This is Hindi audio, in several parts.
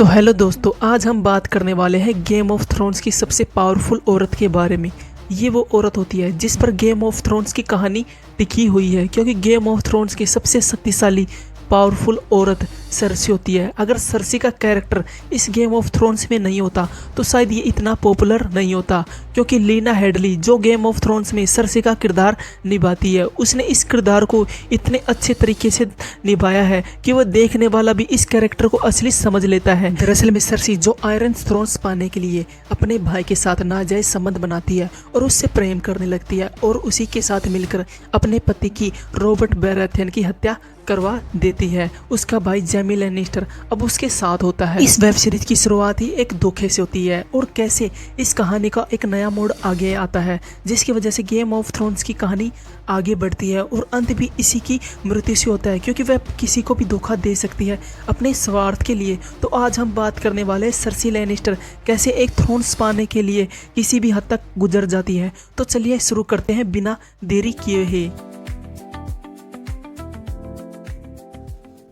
तो हेलो दोस्तों, आज हम बात करने वाले हैं गेम ऑफ थ्रोन्स की सबसे पावरफुल औरत के बारे में। ये वो औरत होती है जिस पर गेम ऑफ थ्रोन्स की कहानी टिकी हुई है, क्योंकि गेम ऑफ थ्रोन्स की सबसे शक्तिशाली पावरफुल औरत सर्सी होती है। अगर सर्सी का कैरेक्टर इस गेम ऑफ थ्रोन्स में नहीं होता तो शायद ये इतना पॉपुलर नहीं होता, क्योंकि लीना हेडली जो गेम ऑफ थ्रोन्स में सर्सी का किरदार निभाती है, उसने इस किरदार को इतने अच्छे तरीके से निभाया है कि वह देखने वाला भी इस कैरेक्टर को असली समझ लेता है। दरअसल में सर्सी जो आयरन थ्रोन्स पाने के लिए अपने भाई के साथ नाजायज संबंध बनाती है और उससे प्रेम करने लगती है और उसी के साथ मिलकर अपने पति की रॉबर्ट बैराथियन की हत्या करवा देती है। उसका भाई जेमी लैनिस्टर अब उसके साथ होता है। इस वेब सीरीज की शुरुआत ही एक धोखे से होती है और कैसे इस कहानी का एक नया मोड़ आगे आता है, जिसकी वजह से गेम ऑफ थ्रोन्स की कहानी आगे बढ़ती है और अंत भी इसी की मृत्यु से होता है, क्योंकि वह किसी को भी धोखा दे सकती है अपने स्वार्थ के लिए। तो आज हम बात करने वाले सर्सी लैनिस्टर कैसे एक थ्रोन्स पाने के लिए किसी भी हद तक गुजर जाती है। तो चलिए शुरू करते हैं बिना देरी किए ही।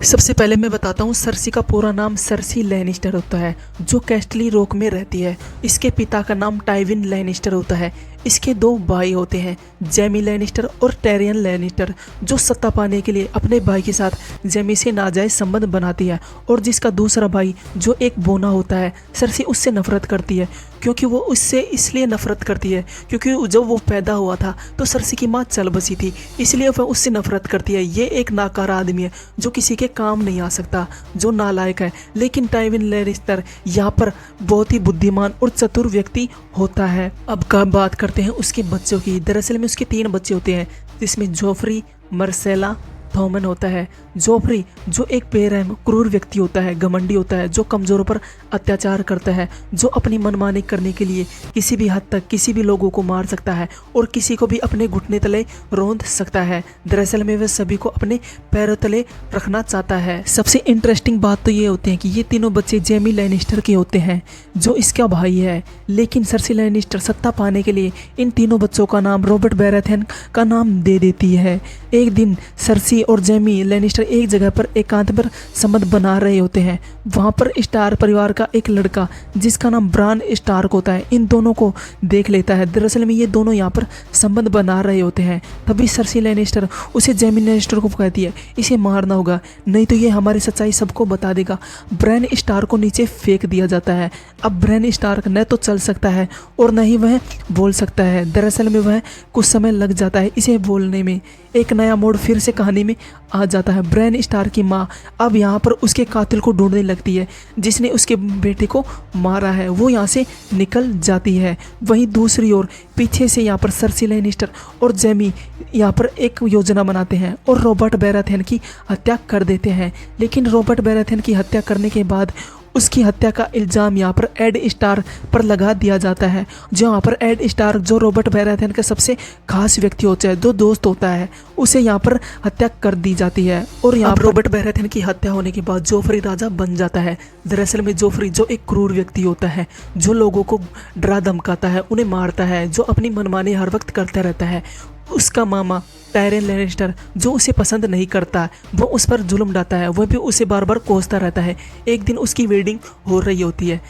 सबसे पहले मैं बताता हूँ, सर्सी का पूरा नाम सर्सी लैनिस्टर होता है, जो कैस्टली रॉक में रहती है। इसके पिता का नाम टाइविन लैनिस्टर होता है। इसके दो भाई होते हैं, जेमी लैनिस्टर और टेरियन लैनिस्टर, जो सत्ता पाने के लिए अपने भाई के साथ जेमी से नाजायज संबंध बनाती है। और जिसका दूसरा भाई जो एक बोना होता है, सर्सी उससे नफरत करती है, क्योंकि वो उससे इसलिए नफरत करती है क्योंकि जब वो पैदा हुआ था तो सर्सी की माँ चल बसी थी, इसलिए वह उससे नफरत करती है। ये एक नाकारा आदमी है जो किसी के काम नहीं आ सकता, जो नालायक है। लेकिन टाइविन लैनिस्टर यहाँ पर बहुत ही बुद्धिमान और चतुर व्यक्ति होता है। अब का बात करते हैं उसके बच्चों की। दरअसल में उसके 3 बच्चे होते हैं, जिसमें जोफ्री, मर्सेला, थॉमन होता है। जोफ्री जो एक बेरहम क्रूर व्यक्ति होता है, घमंडी होता है, जो कमजोरों पर अत्याचार करता है, जो अपनी मनमानी करने के लिए किसी भी हद तक किसी भी लोगों को मार सकता है और किसी को भी अपने घुटने तले रौंद सकता है। दरअसल में वह सभी को अपने पैरों तले रखना चाहता है। सबसे इंटरेस्टिंग बात तो ये होती है कि ये तीनों बच्चे जेमी लैनिस्टर के होते हैं, जो इसका भाई है। लेकिन सर्सी लैनिस्टर सत्ता पाने के लिए इन तीनों बच्चों का नाम रॉबर्ट बैराथियन का नाम दे देती है। एक दिन सर्सी और जेमी लैनिस्टर एक जगह पर एकांत पर संबंध बना रहे होते हैं। वहां पर स्टार परिवार का एक लड़का जिसका नाम ब्रान स्टार्क होता है इन दोनों को देख लेता है। दरअसल में ये दोनों यहाँ पर संबंध बना रहे होते हैं। तभी सर्सी लैनिस्टर उसे जेमी लैनिस्टर को कहती है, इसे मारना होगा, नहीं तो ये हमारी सच्चाई सबको बता देगा। ब्रान स्टार्क को नीचे फेंक दिया जाता है। अब ब्रान स्टार्क न तो चल सकता है और न ही वह बोल सकता है। दरअसल में वह कुछ समय लग जाता है इसे बोलने में। एक नया मोड़ फिर से कहानी में आ जाता है। ब्रान स्टार्क की माँ अब यहाँ पर उसके कातिल को ढूंढने लगती है, जिसने उसके बेटे को मारा है। वो यहाँ से निकल जाती है। वहीं दूसरी ओर पीछे से यहाँ पर सर्सी लैनिस्टर और जेमी यहाँ पर एक योजना बनाते हैं और रॉबर्ट बैराथियन की हत्या कर देते हैं। लेकिन रॉबर्ट बैराथियन की हत्या करने के बाद उसकी हत्या का इल्ज़ाम यहाँ पर एड स्टार्क पर लगा दिया जाता है। जो यहाँ पर एड स्टार्क जो रॉबर्ट बैराथियन का सबसे खास व्यक्ति होता है, जो दोस्त होता है, उसे यहाँ पर हत्या कर दी जाती है। और यहाँ पर रॉबर्ट बैराथियन की हत्या होने के बाद जोफ्री राजा बन जाता है। दरअसल में जोफ्री जो एक क्रूर व्यक्ति होता है, जो लोगों को डरा धमकाता है, उन्हें मारता है, जो अपनी मनमानी हर वक्त करता रहता है। उसका मामा टायरियन लैनिस्टर जो उसे पसंद नहीं करता, वो उस पर जुल्म ढाता है, वह भी उसे बार बार कोसता रहता है। एक दिन उसकी वेडिंग हो रही होती है,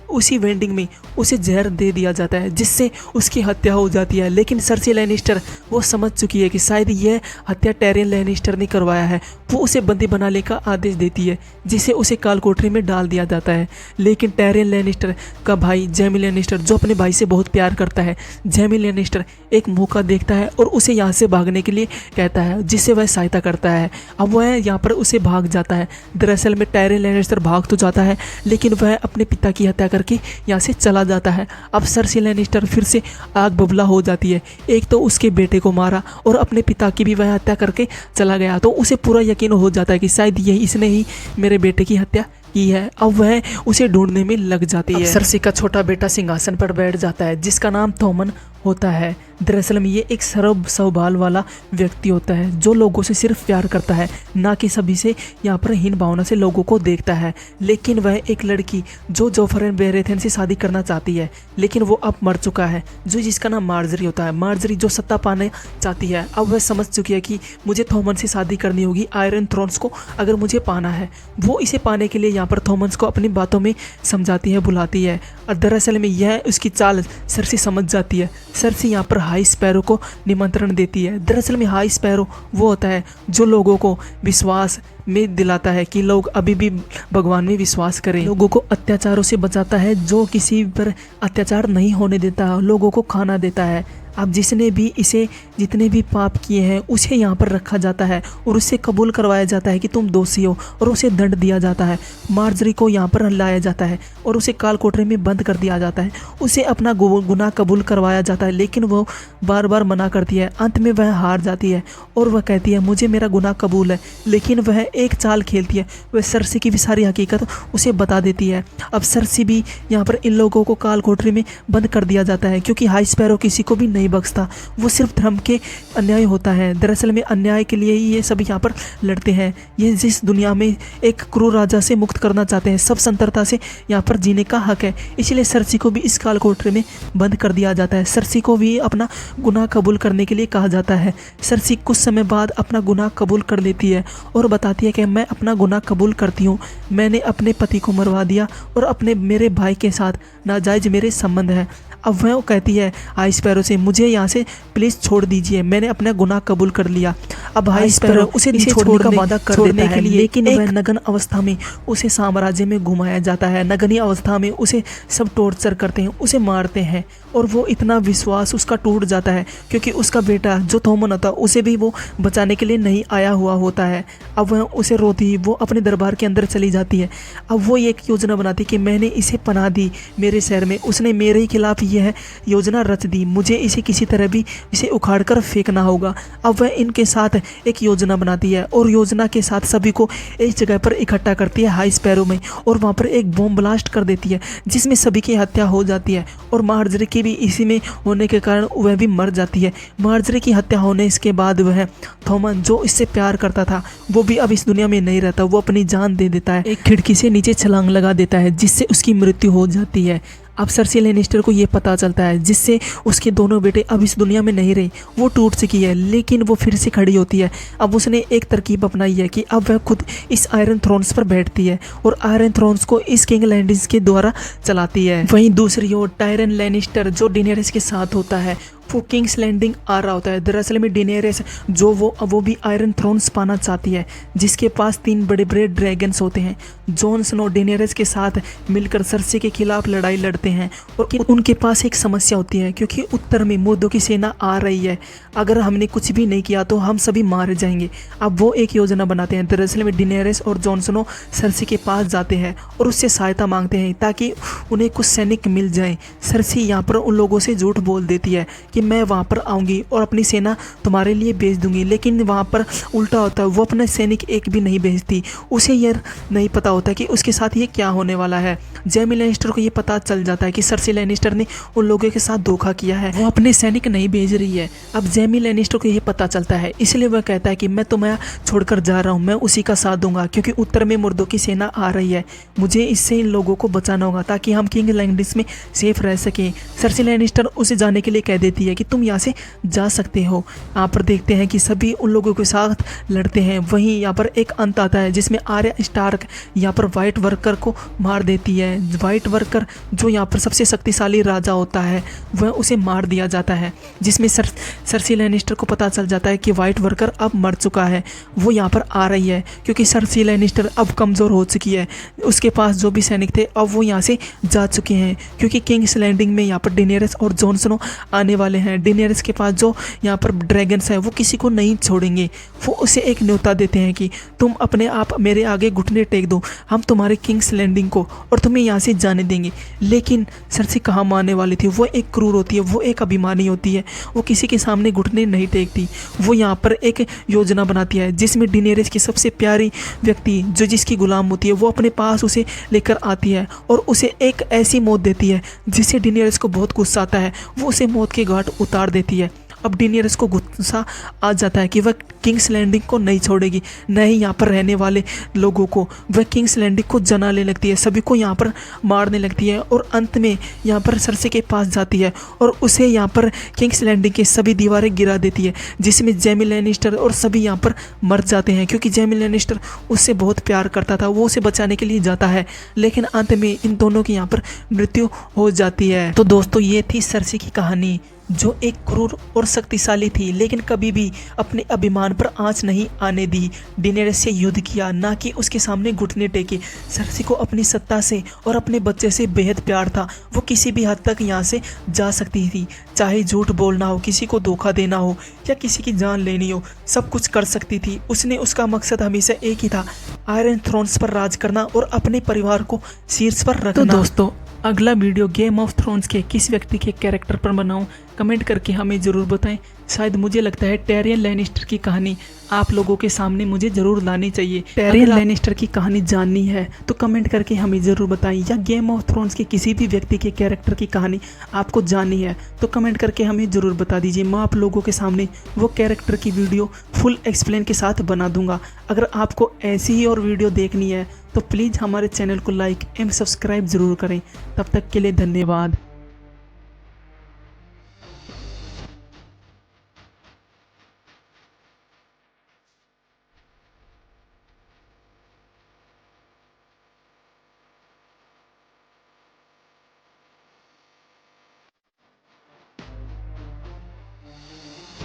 उसी वेडिंग में उसे जहर दे दिया जाता है, जिससे उसकी हत्या हो जाती है। लेकिन सर्सी लैनिस्टर वो समझ चुकी है कि शायद यह हत्या टायरियन लैनिस्टर ने करवाया है। वो उसे बंदी बनाने का आदेश देती है, जिसे उसे काल कोठरी में डाल दिया जाता है। लेकिन टायरियन लैनिस्टर का भाई जेमी लैनिस्टर जो अपने भाई से बहुत प्यार करता है, जेमी लैनिस्टर एक मौका देखता है और उसे यहाँ से भागने के लिए कहता है, जिससे वह सहायता करता है। अब वह यहाँ पर उसे भाग जाता है। दरअसल में टायरियन लैनिस्टर भाग तो जाता है, लेकिन वह अपने पिता की हत्या करके यहाँ से चला जाता है। अब सर्सी लैनिस्टर फिर से आग बबूला हो जाती है। एक तो उसके बेटे को मारा और अपने पिता की भी वह हत्या करके चला गया, तो उसे पूरा यकीन हो जाता है कि शायद यही इसने ही मेरे बेटे की हत्या की है। अब वह उसे ढूंढने में लग जाती है। सर्सी का छोटा बेटा सिंहासन पर बैठ जाता है, जिसका नाम थॉमन होता है। दरअसल में ये एक सरल स्वभाव वाला व्यक्ति होता है जो लोगों से सिर्फ प्यार करता है, ना कि सभी से यहाँ पर हीन भावना से लोगों को देखता है। लेकिन वह एक लड़की जो जोफ्रे बेरेथन से शादी करना चाहती है, लेकिन वो अब मर चुका है, जो जिसका नाम मार्जरी होता है। मार्जरी जो सत्ता पाने चाहती है, अब वह समझ चुकी है कि मुझे थॉमस से शादी करनी होगी आयरन थ्रोन्स को अगर मुझे पाना है। वो इसे पाने के लिए यहाँ पर थॉमस को अपनी बातों में समझाती है, बुलाती है, और दरअसल में यह उसकी चाल सरसी समझ जाती है। सरसी यहाँ पर हाई स्पैरो को निमंत्रण देती है। दरअसल में हाई स्पैरो वो होता है जो लोगों को विश्वास में दिलाता है कि लोग अभी भी भगवान में विश्वास करें, लोगों को अत्याचारों से बचाता है, जो किसी पर अत्याचार नहीं होने देता, लोगों को खाना देता है। अब जिसने भी इसे जितने भी पाप किए हैं उसे यहाँ पर रखा जाता है और उससे कबूल करवाया जाता है कि तुम दोषी हो, और उसे दंड दिया जाता है। मार्जरी को यहाँ पर लाया जाता है और उसे काल कोठरी में बंद कर दिया जाता है। उसे अपना गुनाह कबूल करवाया जाता है, लेकिन वो बार बार मना करती है। अंत में वह हार जाती है और वह कहती है मुझे मेरा गुनाह कबूल है, लेकिन वह एक चाल खेलती है। वह सरसी की भी सारी हकीकत उसे बता देती है। अब सरसी भी यहाँ पर इन लोगों को काल कोठरी में बंद कर दिया जाता है, क्योंकि हाई स्पैरो किसी को भी नहीं बख्शता, वो सिर्फ धर्म के अन्याय होता है। दरअसल में अन्याय के लिए ही ये सब यहाँ पर लड़ते हैं। ये जिस दुनिया में एक क्रूर राजा से मुक्त करना चाहते हैं, सब संतरता से यहाँ पर जीने का हक है, इसलिए सरसी को भी इस काल कोठरी में बंद कर दिया जाता है। सरसी को भी अपना गुनाह कबूल करने के लिए कहा जाता है। सरसी कुछ समय बाद अपना गुनाह कबूल कर लेती है और बताती है कि मैं अपना गुनाह कबूल करती हूँ, मैंने अपने पति को मरवा दिया और मेरे भाई के साथ नाजायज मेरे संबंध है। अब वह कहती है हाई स्पैरो से मुझे यहाँ से प्लीज़ छोड़ दीजिए, मैंने अपना गुनाह कबूल कर लिया। अब हाई स्पैरो उसे छोड़ने का वादा कर देता है, लेकिन वह नग्न अवस्था में उसे साम्राज्य में घुमाया जाता है। नग्नी अवस्था में उसे सब टॉर्चर करते हैं, उसे मारते हैं, और वो इतना विश्वास उसका टूट जाता है क्योंकि उसका बेटा जो थॉमन होता है उसे भी वो बचाने के लिए नहीं आया हुआ होता है। अब वह उसे रोती वो अपने दरबार के अंदर चली जाती है। अब वो एक योजना बनाती कि मैंने इसे पनाह दी मेरे शहर में, उसने मेरे ही खिलाफ यह योजना रच दी, मुझे इसे किसी तरह भी इसे उखाड़ कर फेंकना होगा। अब वह इनके साथ एक योजना बनाती है और योजना के साथ सभी को एक जगह पर इकट्ठा करती है हाई स्पैरो में, और वहाँ पर एक बॉम्ब ब्लास्ट कर देती है जिसमें सभी की हत्या हो जाती है, और मार्जरी की भी इसी में होने के कारण वह भी मर जाती है। मार्जरी की हत्या होने इसके बाद वह थॉमन जो इससे प्यार करता था वो भी अब इस दुनिया में नहीं रहता, वो अपनी जान दे देता है, एक खिड़की से नीचे छलांग लगा देता है जिससे उसकी मृत्यु हो जाती है। अब सरसी लैनिस्टर को ये पता चलता है, जिससे उसके दोनों बेटे अब इस दुनिया में नहीं रहे, वो टूट चुकी है, लेकिन वो फिर से खड़ी होती है। अब उसने एक तरकीब अपनाई है कि अब वह खुद इस आयरन थ्रोन्स पर बैठती है और आयरन थ्रोन्स को इस किंग लैंडिस के द्वारा चलाती है। वहीं दूसरी ओर टायरन लैनिस्टर जो डेनेरिस के साथ होता है वो किंग्स लैंडिंग आ रहा होता है। दरअसल में डेनेरिस जो वो भी आयरन थ्रोन्स पाना चाहती है, जिसके पास 3 बड़े बड़े ड्रैगन्स होते हैं। जॉन स्नो डेनेरिस के साथ मिलकर सरसी के खिलाफ लड़ाई लड़ते हैं, और उनके पास एक समस्या होती है क्योंकि उत्तर में मुर्दों की सेना आ रही है, अगर हमने कुछ भी नहीं किया तो हम सभी मारे जाएंगे। अब वो एक योजना बनाते हैं। दरअसल में डेनेरिस और जॉन स्नो सरसी के पास जाते हैं और उससे सहायता मांगते हैं ताकि उन्हें कुछ सैनिक मिल जाएं। सरसी यहाँ पर उन लोगों से झूठ बोल देती है कि मैं वहाँ पर आऊँगी और अपनी सेना तुम्हारे लिए भेज दूंगी, लेकिन वहाँ पर उल्टा होता है, वो अपने सैनिक एक भी नहीं भेजती। उसे यह नहीं पता होता कि उसके साथ ये क्या होने वाला है। जेमी लैनिस्टर को ये पता चल जाता है कि सरसी लैनिस्टर ने उन लोगों के साथ धोखा किया है, वो अपने सैनिक नहीं भेज रही है। अब जेमी लैनिस्टर को ये पता चलता है, इसलिए वह कहता है कि मैं तुम्हें छोड़कर जा रहा हूँ, मैं उसी का साथ दूंगा क्योंकि उत्तर में मुर्दों की सेना आ रही है, मुझे इससे इन लोगों को बचाना होगा ताकि हम किंग लैंडिस में सेफ रह सकें। सरसी लैनिस्टर उसे जाने के लिए कह देती है कि तुम यहाँ से जा सकते हो। यहाँ पर देखते हैं कि सभी उन लोगों के साथ लड़ते हैं। वहीं यहाँ पर एक अंत आता है जिसमें आर्या स्टार्क यहाँ पर व्हाइट वर्कर को मार देती है। व्हाइट वर्कर जो यहाँ पर सबसे शक्तिशाली राजा होता है वह उसे मार दिया जाता है, जिसमें सरसी लैनिस्टर को पता चल जाता है कि व्हाइट वर्कर अब मर चुका है। वो यहाँ पर आ रही है क्योंकि सरसी लैनिस्टर अब कमज़ोर हो चुकी है, उसके पास जो भी सैनिक थे अब वो यहाँ से जा चुके हैं क्योंकि किंग्स लैंडिंग में यहाँ पर डेनेरिस और जॉन स्नो आने वाले हैं। डेनेरिस के पास जो यहाँ पर ड्रैगन्स है वो किसी को नहीं छोड़ेंगे। वो उसे एक न्योता देते हैं कि तुम अपने आप मेरे आगे घुटने टेक दो, हम तुम्हारे किंग्स लैंडिंग को और तुम्हें यहाँ से जाने देंगे। लेकिन सरसी कहाँ मानने वाली थी, वो एक क्रूर होती है, वो एक अभिमानी होती है, वो किसी के सामने घुटने नहीं टेकती। वो यहाँ पर एक योजना बनाती है जिसमें डेनेरिस की सबसे प्यारी व्यक्ति जो जिसकी गुलाम होती है वो अपने पास उसे लेकर आती है और उसे एक ऐसी मौत देती है जिससे डेनेरिस को बहुत गुस्सा आता है। वो उसे मौत के घाट गार्ड उतार देती है। अब डेनेरिस को गुस्सा आ जाता है कि वह किंग्स लैंडिंग को नहीं छोड़ेगी, न ही यहाँ पर रहने वाले लोगों को। वह किंग्स लैंडिंग को जलाने लगती है, सभी को यहाँ पर मारने लगती है और अंत में यहाँ पर सरसे के पास जाती है और उसे यहाँ पर किंग्स लैंडिंग की सभी दीवारें गिरा देती है, जिसमें जेमी लैनिस्टर और सभी यहाँ पर मर जाते हैं क्योंकि जेमी लैनिस्टर उससे बहुत प्यार करता था। वो उसे बचाने के लिए जाता है, लेकिन अंत में इन दोनों की यहाँ पर मृत्यु हो जाती है। तो दोस्तों, ये थी सरसी की कहानी, जो एक क्रूर और शक्तिशाली थी, लेकिन कभी भी अपने अभिमान पर आंच नहीं आने दी। डेनेरिस से युद्ध किया, ना कि उसके सामने घुटने टेके। सरसी को अपनी सत्ता से और अपने बच्चे से बेहद प्यार था। वो किसी भी हद तक यहाँ से जा सकती थी, चाहे झूठ बोलना हो, किसी को धोखा देना हो या किसी की जान लेनी हो, सब कुछ कर सकती थी। उसका मकसद हमेशा एक ही था, आयरन थ्रोन्स पर राज करना और अपने परिवार को शीर्ष पर रखना। तो दोस्तों, अगला वीडियो गेम ऑफ थ्रोन्स के किस व्यक्ति के कैरेक्टर पर बनाऊं, कमेंट करके हमें ज़रूर बताएं। शायद मुझे लगता है टायरियन लैनिस्टर की कहानी आप लोगों के सामने मुझे ज़रूर लानी चाहिए। टायरियन लैनिस्टर की कहानी जाननी है तो कमेंट करके हमें ज़रूर बताएं, या गेम ऑफ थ्रोन्स के किसी भी व्यक्ति के कैरेक्टर की कहानी आपको जाननी है तो कमेंट करके हमें ज़रूर बता दीजिए। मैं आप लोगों के सामने वो कैरेक्टर की वीडियो फुल एक्सप्लेन के साथ बना दूंगा। अगर आपको ऐसी ही और वीडियो देखनी है तो प्लीज़ हमारे चैनल को लाइक एंड सब्सक्राइब ज़रूर करें। तब तक के लिए धन्यवाद।